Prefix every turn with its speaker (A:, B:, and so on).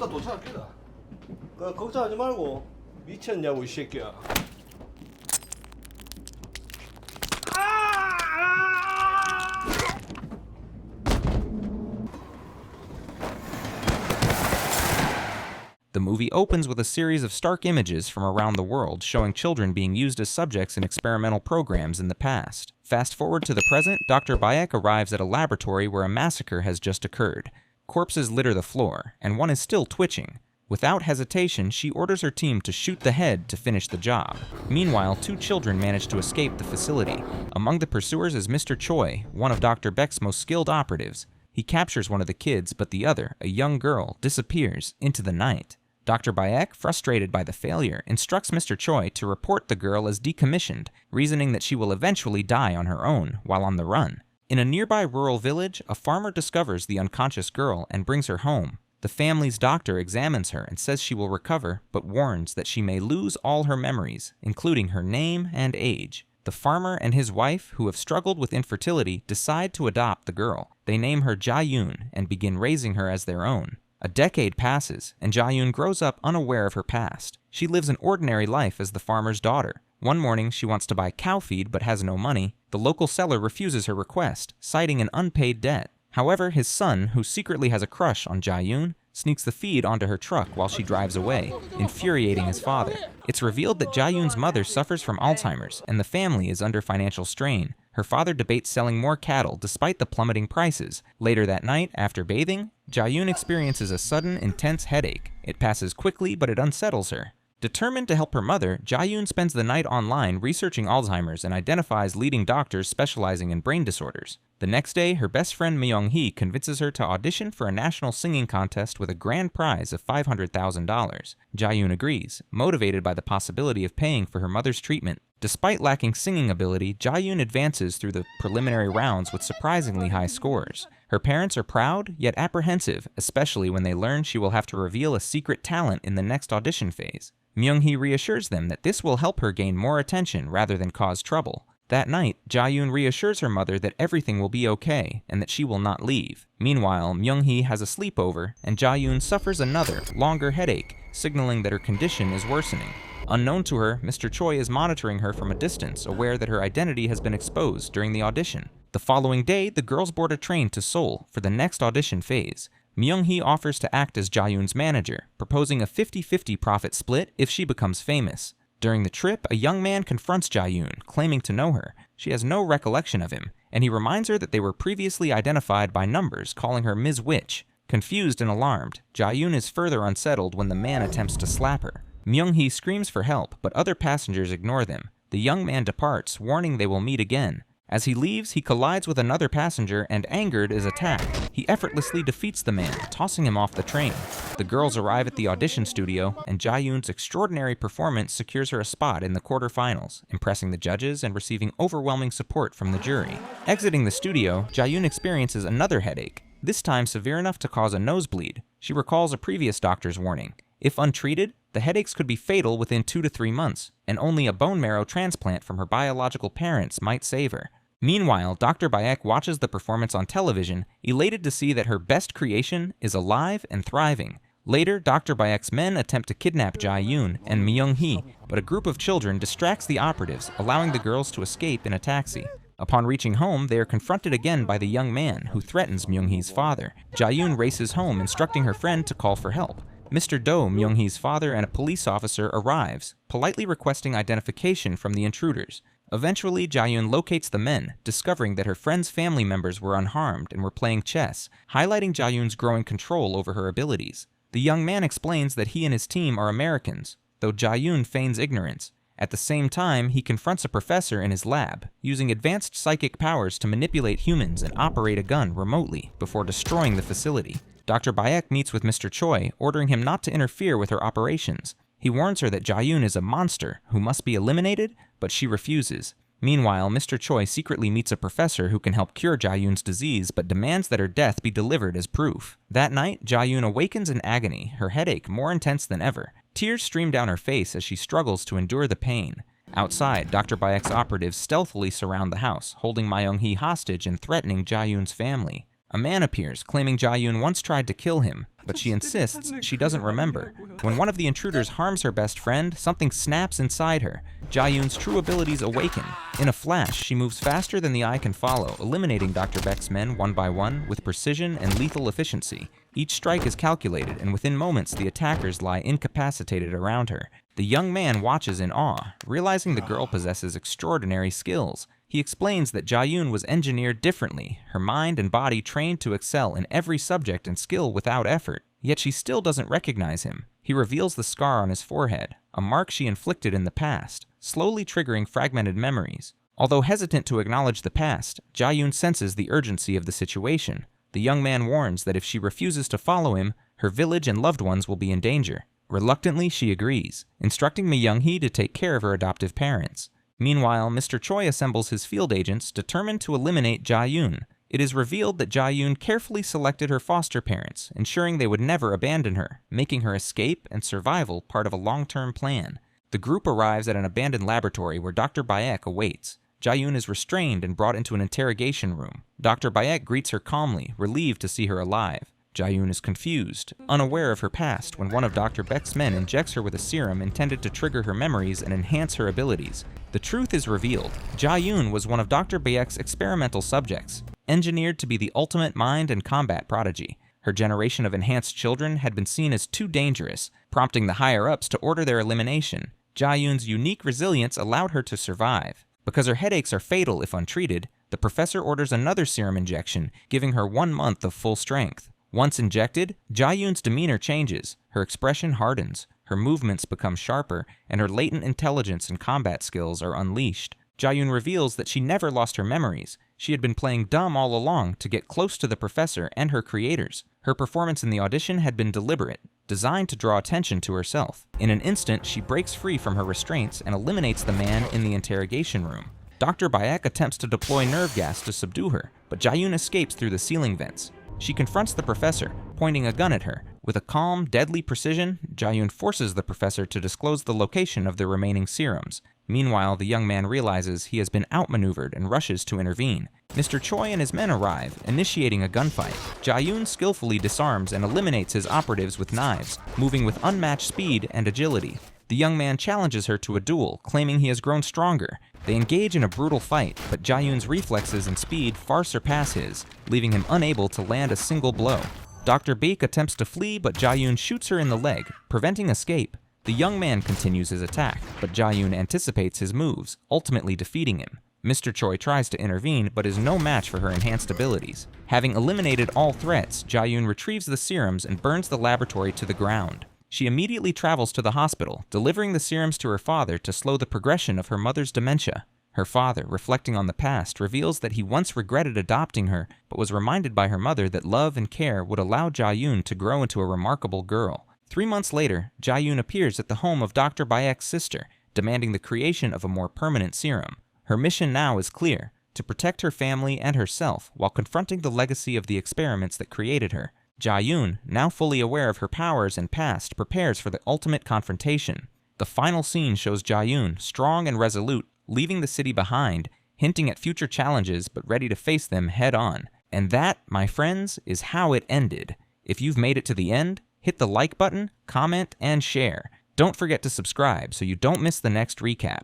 A: 이따 도착할게다.
B: 걱정하지 말고 미쳤냐고 이 새끼야.
C: The movie opens with a series of stark images from around the world showing children being used as subjects in experimental programs in the past. Fast forward to the present, Dr. Bayek arrives at a laboratory where a massacre has just occurred. Corpses litter the floor, and one is still twitching. Without hesitation, she orders her team to shoot the head to finish the job. Meanwhile, 2 children manage to escape the facility. Among the pursuers is Mr. Choi, one of Dr. Beck's most skilled operatives. He captures one of the kids, but the other, a young girl, disappears into the night. Dr. Bayek, frustrated by the failure, instructs Mr. Choi to report the girl as decommissioned, reasoning that she will eventually die on her own while on the run. In a nearby rural village, a farmer discovers the unconscious girl and brings her home. The family's doctor examines her and says she will recover, but warns that she may lose all her memories, including her name and age. The farmer and his wife, who have struggled with infertility, decide to adopt the girl. They name her Ja-yoon and begin raising her as their own. A decade passes, and Ja-yoon grows up unaware of her past. She lives an ordinary life as the farmer's daughter. One morning, she wants to buy cow feed but has no money. The local seller refuses her request, citing an unpaid debt. However, his son, who secretly has a crush on Ja-yoon, sneaks the feed onto her truck while she drives away, infuriating his father. It's revealed that Ja-yoon's mother suffers from Alzheimer's, and the family is under financial strain. Her father debates selling more cattle despite the plummeting prices. Later that night, after bathing, Ja-yoon experiences a sudden, intense headache. It passes quickly, but it unsettles her. Determined to help her mother, Ja-yoon spends the night online researching Alzheimer's and identifies leading doctors specializing in brain disorders. The next day, her best friend Myung-hee convinces her to audition for a national singing contest with a grand prize of $500,000. Ja-yoon agrees, motivated by the possibility of paying for her mother's treatment. Despite lacking singing ability, Ja-yoon advances through the preliminary rounds with surprisingly high scores. Her parents are proud, yet apprehensive, especially when they learn she will have to reveal a secret talent in the next audition phase. Myung-hee reassures them that this will help her gain more attention rather than cause trouble. That night, Ja-yoon reassures her mother that everything will be okay and that she will not leave. Meanwhile, Myung-hee has a sleepover, and Ja-yoon suffers another, longer headache, signaling that her condition is worsening. Unknown to her, Mr. Choi is monitoring her from a distance, aware that her identity has been exposed during the audition. The following day, the girls board a train to Seoul for the next audition phase. Myung-hee offers to act as Ja-yoon's manager, proposing a 50-50 profit split if she becomes famous. During the trip, a young man confronts Ja-yoon, claiming to know her. She has no recollection of him, and he reminds her that they were previously identified by numbers, calling her Ms. Witch. Confused and alarmed, Ja-yoon is further unsettled when the man attempts to slap her. Myung-hee screams for help, but other passengers ignore them. The young man departs, warning they will meet again. As he leaves, he collides with another passenger and, angered, is attacked. He effortlessly defeats the man, tossing him off the train. The girls arrive at the audition studio, and Ja-yoon's extraordinary performance secures her a spot in the quarterfinals, impressing the judges and receiving overwhelming support from the jury. Exiting the studio, Ja-yoon experiences another headache, this time severe enough to cause a nosebleed. She recalls a previous doctor's warning. If untreated, the headaches could be fatal within 2 to 3 months, and only a bone marrow transplant from her biological parents might save her. Meanwhile, Dr. Bayek watches the performance on television, elated to see that her best creation is alive and thriving. Later, Dr. Bayek's men attempt to kidnap Ja-yoon and Myung-hee, but a group of children distracts the operatives, allowing the girls to escape in a taxi. Upon reaching home, they are confronted again by the young man, who threatens Myung-hee's father. Ja-yoon races home, instructing her friend to call for help. Mr. Do, Myung-hee's father, and a police officer arrives, politely requesting identification from the intruders. Eventually, Ja-yoon locates the men, discovering that her friend's family members were unharmed and were playing chess, highlighting Ja-yoon's growing control over her abilities. The young man explains that he and his team are Americans, though Ja-yoon feigns ignorance. At the same time, he confronts a professor in his lab, using advanced psychic powers to manipulate humans and operate a gun remotely before destroying the facility. Dr. Bayek meets with Mr. Choi, ordering him not to interfere with her operations. He warns her that Ja-yoon is a monster who must be eliminated, but she refuses. Meanwhile, Mr. Choi secretly meets a professor who can help cure Ja-yoon's disease, but demands that her death be delivered as proof. That night, Ja-yoon awakens in agony, her headache more intense than ever. Tears stream down her face as she struggles to endure the pain. Outside, Dr. Bayek's operatives stealthily surround the house, holding Myung-hee hostage and threatening Ja-yoon's family. A man appears, claiming Ja-yoon once tried to kill him. but she insists she doesn't remember. When one of the intruders harms her best friend, something snaps inside her. Ja-yoon's true abilities awaken. In a flash, she moves faster than the eye can follow, eliminating Dr. Beck's men one by one with precision and lethal efficiency. Each strike is calculated, and within moments, the attackers lie incapacitated around her. The young man watches in awe, realizing the girl possesses extraordinary skills. He explains that Ja-yoon was engineered differently, her mind and body trained to excel in every subject and skill without effort. Yet she still doesn't recognize him. He reveals the scar on his forehead, a mark she inflicted in the past, slowly triggering fragmented memories. Although hesitant to acknowledge the past, Ja-yoon senses the urgency of the situation. The young man warns that if she refuses to follow him, her village and loved ones will be in danger. Reluctantly, she agrees, instructing Mi-young-hee to take care of her adoptive parents. Meanwhile, Mr. Choi assembles his field agents determined to eliminate Ja-yoon. It is revealed that Ja-yoon carefully selected her foster parents, ensuring they would never abandon her, making her escape and survival part of a long-term plan. The group arrives at an abandoned laboratory where Dr. Bayek awaits. Ja-yoon is restrained and brought into an interrogation room. Dr. Bayek greets her calmly, relieved to see her alive. Ja-yoon is confused, unaware of her past when one of Dr. Beck's men injects her with a serum intended to trigger her memories and enhance her abilities. The truth is revealed. Ja-yoon was one of Dr. Bayek's experimental subjects, engineered to be the ultimate mind and combat prodigy. Her generation of enhanced children had been seen as too dangerous, prompting the higher-ups to order their elimination. Ja-yoon's unique resilience allowed her to survive. Because her headaches are fatal if untreated, the professor orders another serum injection, giving her 1 month of full strength. Once injected, Ja-yoon's demeanor changes, her expression hardens, her movements become sharper, and her latent intelligence and combat skills are unleashed. Ja-yoon reveals that she never lost her memories. She had been playing dumb all along to get close to the professor and her creators. Her performance in the audition had been deliberate, designed to draw attention to herself. In an instant, she breaks free from her restraints and eliminates the man in the interrogation room. Dr. Bayek attempts to deploy nerve gas to subdue her, but Ja-yoon escapes through the ceiling vents. She confronts the professor, pointing a gun at her. With a calm, deadly precision, Ja-yoon forces the professor to disclose the location of the remaining serums. Meanwhile, the young man realizes he has been outmaneuvered and rushes to intervene. Mr. Choi and his men arrive, initiating a gunfight. Ja-yoon skillfully disarms and eliminates his operatives with knives, moving with unmatched speed and agility. The young man challenges her to a duel, claiming he has grown stronger. They engage in a brutal fight, but Ja-yoon's reflexes and speed far surpass his, leaving him unable to land a single blow. Dr. Baek attempts to flee, but Ja-yoon shoots her in the leg, preventing escape. The young man continues his attack, but Ja-yoon anticipates his moves, ultimately defeating him. Mr. Choi tries to intervene, but is no match for her enhanced abilities. Having eliminated all threats, Ja-yoon retrieves the serums and burns the laboratory to the ground. She immediately travels to the hospital, delivering the serums to her father to slow the progression of her mother's dementia. Her father, reflecting on the past, reveals that he once regretted adopting her, but was reminded by her mother that love and care would allow Ja-yoon to grow into a remarkable girl. 3 months later, Ja-yoon appears at the home of Dr. Bayek's sister, demanding the creation of a more permanent serum. Her mission now is clear: to protect her family and herself while confronting the legacy of the experiments that created her. Ja-yoon, now fully aware of her powers and past, prepares for the ultimate confrontation. The final scene shows Ja-yoon, strong and resolute, leaving the city behind, hinting at future challenges but ready to face them head-on. And that, my friends, is how it ended. If you've made it to the end, hit the like button, comment, and share. Don't forget to subscribe so you don't miss the next recap.